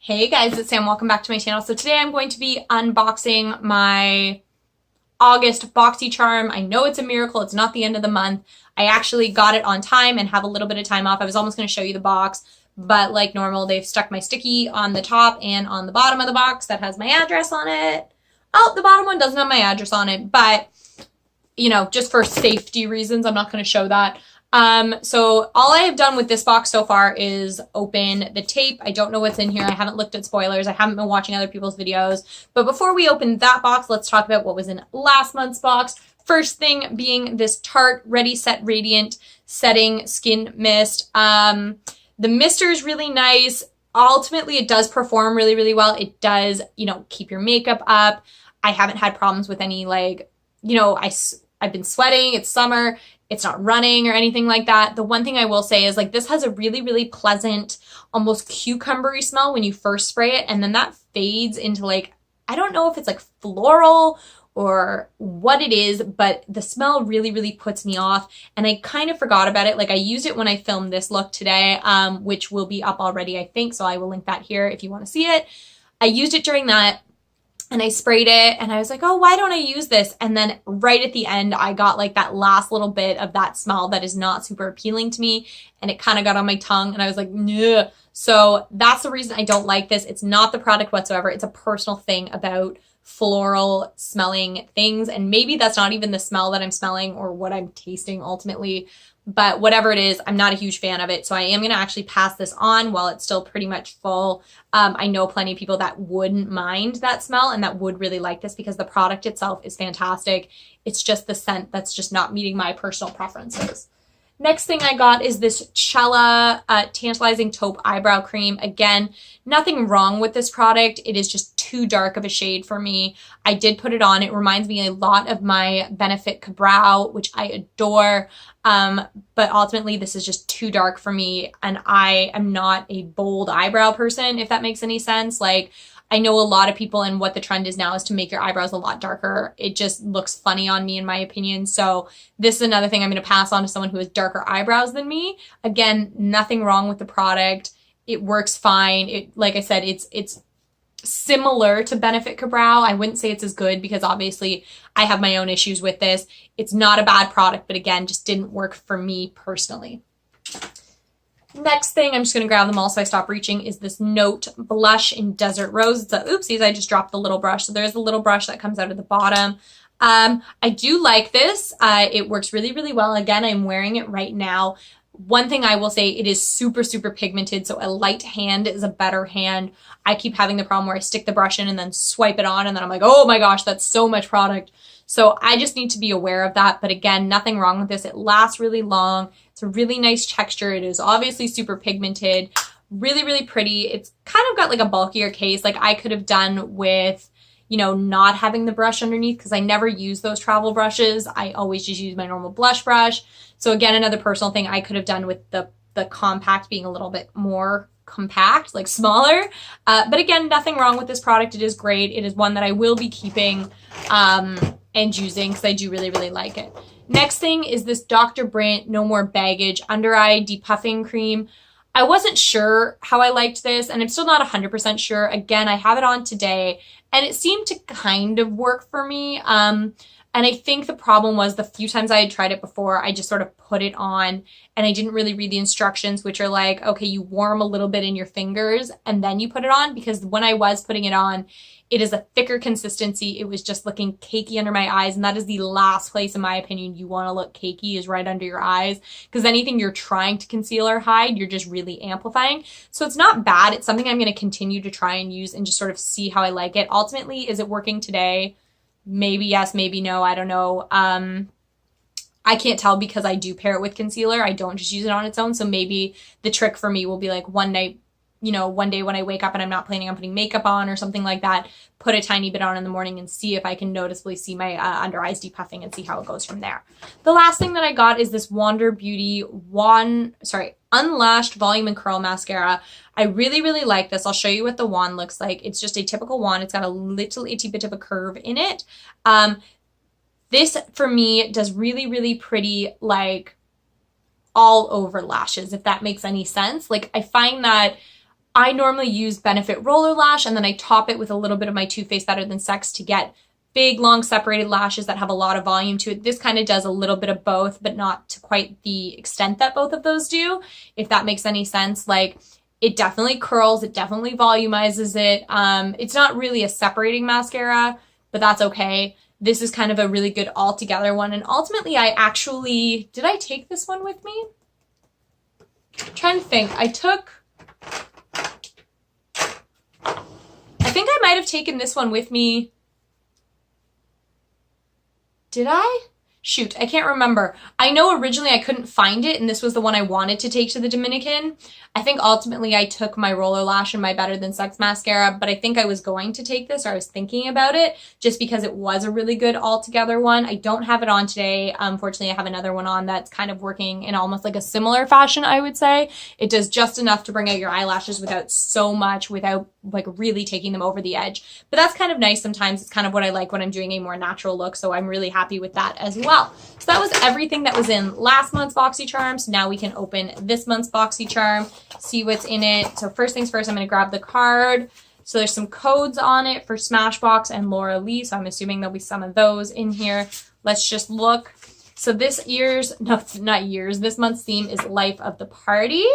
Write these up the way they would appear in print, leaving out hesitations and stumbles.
Hey guys, it's Sam. Welcome back to my channel. So today I'm going to be unboxing my August Boxycharm. I know it's a miracle. It's not the end of the month. I actually got it on time and have a little bit of time off. I was almost going to show you the box, but like normal, they've stuck my sticky on the top and on the bottom of the box that has my address on it. Oh, the bottom one doesn't have my address on it, but you know, just for safety reasons, I'm not going to show that. So all I have done with this box so far is open the tape. I don't know what's in here. I haven't looked at spoilers. I haven't been watching other people's videos. But before we open that box, let's talk about what was in last month's box. First thing being this Tarte Ready Set Radiant Setting Skin Mist. The mister is really nice. Ultimately, it does perform really, really well. It does, you know, keep your makeup up. I haven't had problems with any, like, you know, I've been sweating. It's summer. It's not running or anything like that. The one thing I will say is, like, this has a really, really pleasant, almost cucumbery smell when you first spray it. And then that fades into, like, I don't know if it's like floral or what it is, but the smell really, really puts me off. And I kind of forgot about it. Like, I used it when I filmed this look today, which will be up already, I think. So I will link that here if you want to see it. I used it during that. And I sprayed it and I was like, oh, why don't I use this? And then right at the end, I got like that last little bit of that smell that is not super appealing to me. And it kind of got on my tongue and I was like, nah. So that's the reason I don't like this. It's not the product whatsoever. It's a personal thing about floral smelling things. And maybe that's not even the smell that I'm smelling or what I'm tasting ultimately. But whatever it is, I'm not a huge fan of it. So I am going to actually pass this on while it's still pretty much full. I know plenty of people that wouldn't mind that smell and that would really like this because the product itself is fantastic. It's just the scent that's just not meeting my personal preferences. Next thing I got is this Cella Tantalizing Taupe Eyebrow Cream. Again, nothing wrong with this product. It is just too dark of a shade for me. I did put it on. It reminds me a lot of my Benefit Ka-Brow, which I adore. But ultimately, this is just too dark for me. And I am not a bold eyebrow person, if that makes any sense. Like, I know a lot of people, and what the trend is now is to make your eyebrows a lot darker. It just looks funny on me, in my opinion. So this is another thing I'm going to pass on to someone who has darker eyebrows than me. Again, nothing wrong with the product. It works fine. It, like I said, it's similar to Benefit Ka-Brow. I wouldn't say it's as good because obviously I have my own issues with this. It's not a bad product, but again, just didn't work for me personally. Next thing, I'm just going to grab them all so I stop reaching, is this Note Blush in Desert Rose. It's a, oopsies, I just dropped the little brush. So there's a little brush that comes out of the bottom. I do like this. It works really, really well. Again, I'm wearing it right now. One thing I will say, it is super, super pigmented. So a light hand is a better hand. I keep having the problem where I stick the brush in and then swipe it on and then I'm like, oh my gosh, that's so much product. So I just need to be aware of that. But again, nothing wrong with this. It lasts really long. It's a really nice texture. It is obviously super pigmented, really, really pretty. It's kind of got like a bulkier case. Like I could have done with, you know, not having the brush underneath because I never use those travel brushes. I always just use my normal blush brush. So again, another personal thing I could have done with the compact being a little bit more compact, like smaller. But again, nothing wrong with this product. It is great. It is one that I will be keeping and using because I do really, really like it. Next thing is this Dr. Brandt No More Baggage Under Eye Depuffing Cream. I wasn't sure how I liked this, and I'm still not 100% sure. Again, I have it on today, and it seemed to kind of work for me. And I think the problem was the few times I had tried it before, I just sort of put it on and I didn't really read the instructions, which are like, okay, you warm a little bit in your fingers and then you put it on, because when I was putting it on, it is a thicker consistency. It was just looking cakey under my eyes. And that is the last place, in my opinion, you want to look cakey, is right under your eyes, because anything you're trying to conceal or hide, you're just really amplifying. So it's not bad. It's something I'm going to continue to try and use and just sort of see how I like it. Ultimately, is it working today? Maybe yes, maybe no. I don't know. I can't tell because I do pair it with concealer. I don't just use it on its own. So maybe the trick for me will be like one night, you know, one day when I wake up and I'm not planning on putting makeup on or something like that, put a tiny bit on in the morning and see if I can noticeably see my under eyes depuffing and see how it goes from there. The last thing that I got is this Wander Beauty Unlashed Volume and Curl Mascara. I really, really like this. I'll show you what the wand looks like. It's just a typical wand. It's got a little itty bit of a curve in it. This, for me, does really, really pretty, like, all over lashes, if that makes any sense. Like, I find that I normally use Benefit Roller Lash, and then I top it with a little bit of my Too Faced Better Than Sex to get big, long, separated lashes that have a lot of volume to it. This kind of does a little bit of both, but not to quite the extent that both of those do, if that makes any sense. Like, it definitely curls, it definitely volumizes it. It's not really a separating mascara, but that's okay. This is kind of a really good all-together one. And ultimately, I actually, did I take this one with me? I'm trying to think. I think I might have taken this one with me. Did I? Shoot, I can't remember. I know originally I couldn't find it, and this was the one I wanted to take to the Dominican. I think ultimately I took my Roller Lash and my Better Than Sex mascara, but I think I was going to take this, or I was thinking about it, just because it was a really good all-together one. I don't have it on today. Unfortunately, I have another one on that's kind of working in almost like a similar fashion, I would say. It does just enough to bring out your eyelashes without so much, without like really taking them over the edge. But that's kind of nice sometimes. It's kind of what I like when I'm doing a more natural look, so I'm really happy with that as well. So that was everything that was in last month's Boxycharm. So now we can open this month's Boxycharm, see what's in it. So first things first, I'm going to grab the card. So there's some codes on it for Smashbox and Laura Lee. So I'm assuming there'll be some of those in here. Let's just look. So this month's theme is Life of the Party.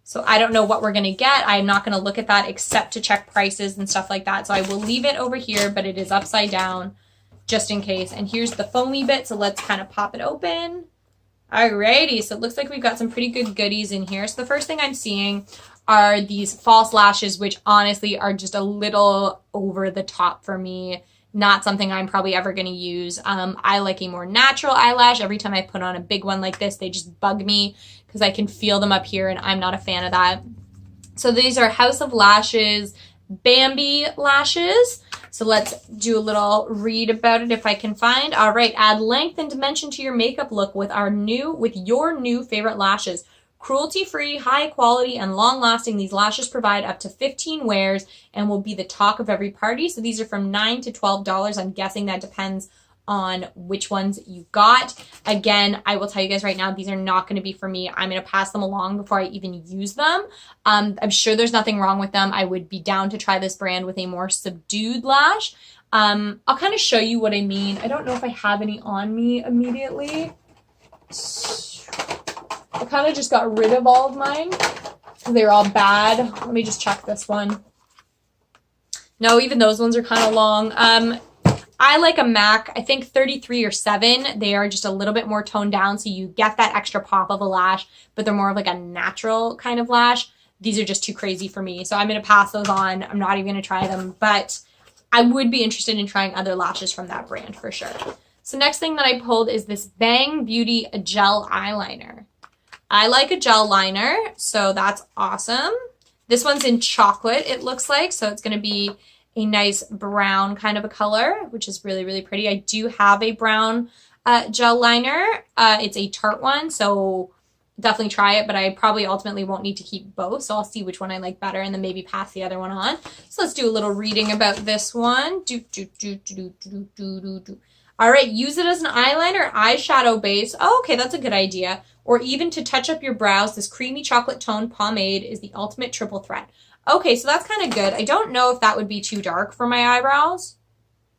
So I don't know what we're going to get. I'm not going to look at that except to check prices and stuff like that. So I will leave it over here, but it is upside down just in case. And here's the foamy bit. So let's kind of pop it open. Alrighty. So it looks like we've got some pretty good goodies in here. So the first thing I'm seeing are these false lashes, which honestly are just a little over the top for me. Not something I'm probably ever going to use. I like a more natural eyelash. Every time I put on a big one like this, they just bug me because I can feel them up here, and I'm not a fan of that. So these are House of Lashes Bambi lashes. So let's do a little read about it if I can find. All right, add length and dimension to your makeup look with your new favorite lashes. Cruelty-free, high quality, and long-lasting, these lashes provide up to 15 wears and will be the talk of every party. So these are from $9 to $12. I'm guessing that depends on which ones you got. Again, I will tell you guys right now, these are not going to be for me. I'm going to pass them along before I even use them. I'm sure there's nothing wrong with them. I would be down to try this brand with a more subdued lash. I'll kind of show you what I mean. I don't know if I have any on me immediately. I kind of just got rid of all of mine because they were all bad. Let me just check this one. No, even those ones are kind of long. I like a MAC, I think 33 or 7. They are just a little bit more toned down, so you get that extra pop of a lash, but they're more of like a natural kind of lash. These are just too crazy for me, so I'm going to pass those on. I'm not even going to try them, but I would be interested in trying other lashes from that brand for sure. So next thing that I pulled is this Bang Beauty Gel Eyeliner. I like a gel liner, so that's awesome. This one's in chocolate, it looks like, so it's going to be a nice brown kind of a color, which is really, really pretty. I do have a brown gel liner. It's a Tarte one, so definitely try it, but I probably ultimately won't need to keep both, so I'll see which one I like better and then maybe pass the other one on. So let's do a little reading about this one. All right, use it as an eyeliner, eyeshadow base. Oh, okay, that's a good idea. Or even to touch up your brows, this creamy chocolate toned pomade is the ultimate triple threat. Okay, so that's kind of good. I don't know if that would be too dark for my eyebrows.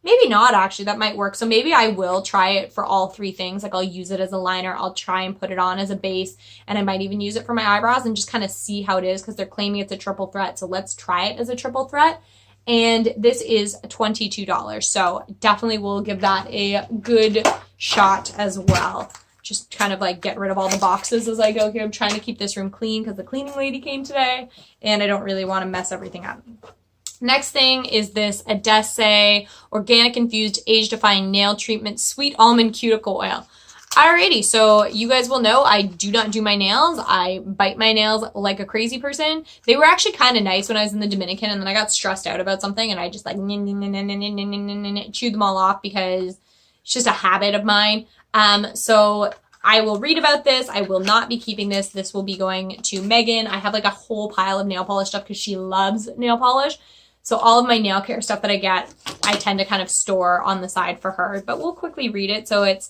Maybe not, actually. That might work. So maybe I will try it for all three things. Like I'll use it as a liner. I'll try and put it on as a base. And I might even use it for my eyebrows and just kind of see how it is because they're claiming it's a triple threat. So let's try it as a triple threat. And this is $22. So definitely will give that a good shot as well. Just kind of like get rid of all the boxes as I go here. I'm trying to keep this room clean because the cleaning lady came today and I don't really want to mess everything up. Next thing is this Adesse Organic Infused Age Defying Nail Treatment Sweet Almond Cuticle Oil. Alrighty, so you guys will know I do not do my nails. I bite my nails like a crazy person. They were actually kind of nice when I was in the Dominican, and then I got stressed out about something and I just like chewed them all off because it's just a habit of mine. So I will read about this. I will not be keeping this. This will be going to Megan. I have like a whole pile of nail polish stuff because she loves nail polish. So all of my nail care stuff that I get, I tend to kind of store on the side for her, but we'll quickly read it. So it's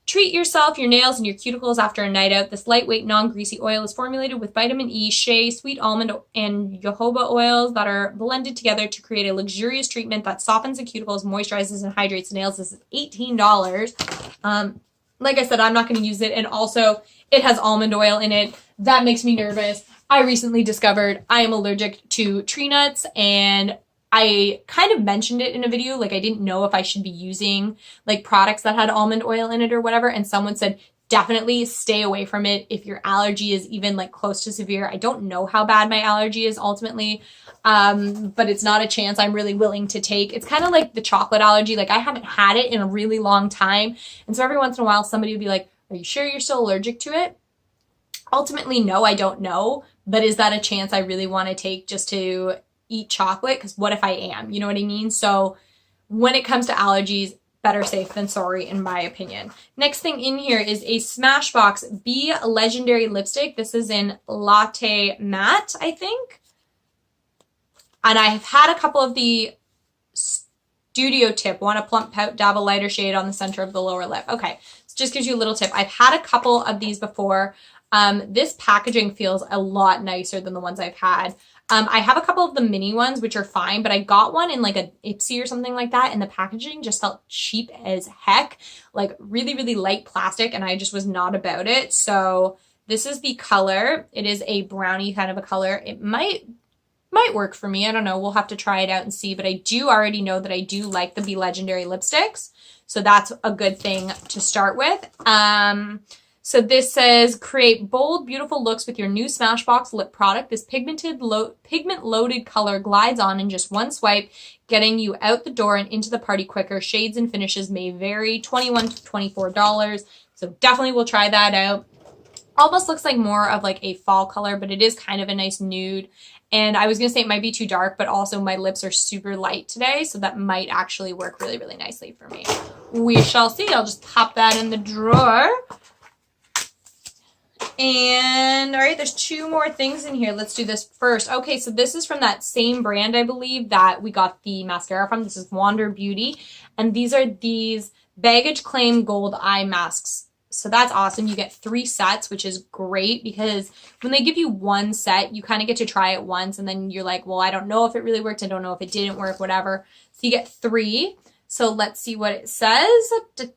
Treat yourself, your nails, and your cuticles after a night out. This lightweight, non-greasy oil is formulated with vitamin E, shea, sweet almond, and jojoba oils that are blended together to create a luxurious treatment that softens the cuticles, moisturizes, and hydrates the nails. This is $18. Like I said, I'm not going to use it, and also it has almond oil in it. That makes me nervous. I recently discovered I am allergic to tree nuts, and I kind of mentioned it in a video, like I didn't know if I should be using like products that had almond oil in it or whatever, and someone said definitely stay away from it if your allergy is even like close to severe. I don't know how bad my allergy is ultimately, but it's not a chance I'm really willing to take. It's kind of like the chocolate allergy. Like I haven't had it in a really long time, and so every once in a while somebody would be like, are you sure you're still allergic to it? Ultimately, no, I don't know, but is that a chance I really want to take just to eat chocolate? Because what if I am? You know what I mean? So when it comes to allergies, better safe than sorry, in my opinion. Next thing in here is a Smashbox Be Legendary Lipstick. This is in Latte Matte, I think. And I have had a couple of the Studio Tip. Want a plump pout, dab a lighter shade on the center of the lower lip. Okay, so just gives you a little tip. I've had a couple of these before. This packaging feels a lot nicer than the ones I've had. I have a couple of the mini ones, which are fine, but I got one in like a Ipsy or something like that, and the packaging just felt cheap as heck, like really, really light plastic, and I just was not about it. So this is the color. It is a brownie kind of a color. It might work for me. I don't know. We'll have to try it out and see, but I do already know that I do like the Be Legendary lipsticks. So that's a good thing to start with. So this says, create bold, beautiful looks with your new Smashbox lip product. This pigment-loaded color glides on in just one swipe, getting you out the door and into the party quicker. Shades and finishes may vary, $21 to $24. So definitely we'll try that out. Almost looks like more of like a fall color, but it is kind of a nice nude. And I was going to say it might be too dark, but also my lips are super light today, so that might actually work really, really nicely for me. We shall see. I'll just pop that in the drawer. And all right, there's two more things in here. Let's do this first. Okay, so this is from that same brand, I believe, that we got the mascara from. This is Wander Beauty. And these are these Baggage Claim Gold Eye Masks. So that's awesome. You get 3 sets, which is great because when they give you one set, you kind of get to try it once. And then you're like, well, I don't know if it really worked. I don't know if it didn't work, whatever. So you get 3. So let's see what it says.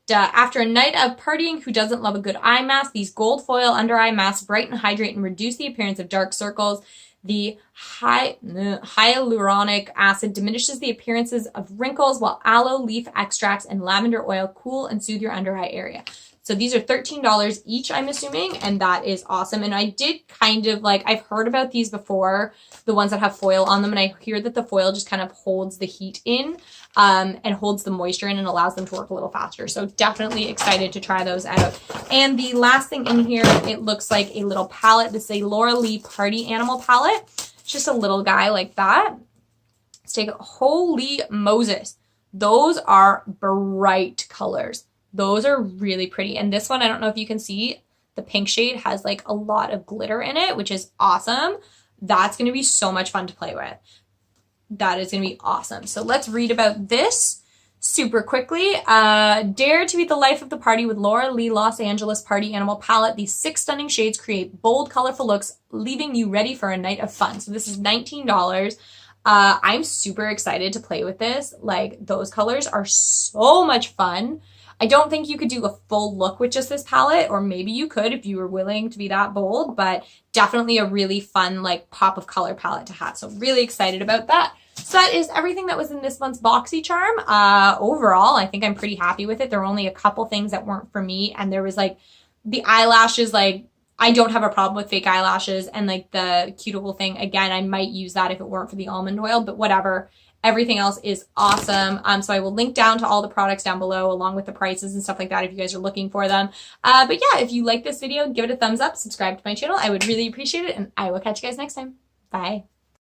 After a night of partying, who doesn't love a good eye mask? These gold foil under eye masks brighten, hydrate, and reduce the appearance of dark circles. The hyaluronic acid diminishes the appearances of wrinkles, while aloe leaf extracts and lavender oil cool and soothe your under eye area. So these are $13 each, I'm assuming, and that is awesome. And I did kind of like, I've heard about these before, the ones that have foil on them, and I hear that the foil just kind of holds the heat in and holds the moisture in and allows them to work a little faster. So definitely excited to try those out. And the last thing in here, it looks like a little palette. This is a Laura Lee Party Animal palette. It's just a little guy like that. Let's take it. Holy Moses. Those are bright colors. Those are really pretty. And this one, I don't know if you can see, the pink shade has like a lot of glitter in it, which is awesome. That's going to be so much fun to play with. That is going to be awesome. So let's read about this super quickly. Dare to be the life of the party with Laura Lee Los Angeles Party Animal Palette. These 6 stunning shades create bold, colorful looks, leaving you ready for a night of fun. So this is $19. I'm super excited to play with this. Like, those colors are so much fun. I don't think you could do a full look with just this palette, or maybe you could if you were willing to be that bold, but definitely a really fun like pop of color palette to have. So really excited about that. So that is everything that was in this month's Boxycharm. Overall, I think I'm pretty happy with it. There were only a couple things that weren't for me, and there was like the eyelashes, like I don't have a problem with fake eyelashes, and like the cuticle thing, again, I might use that if it weren't for the almond oil, but whatever. Everything else is awesome. So I will link down to all the products down below along with the prices and stuff like that if you guys are looking for them. But yeah, if you like this video, give it a thumbs up, subscribe to my channel. I would really appreciate it, and I will catch you guys next time. Bye.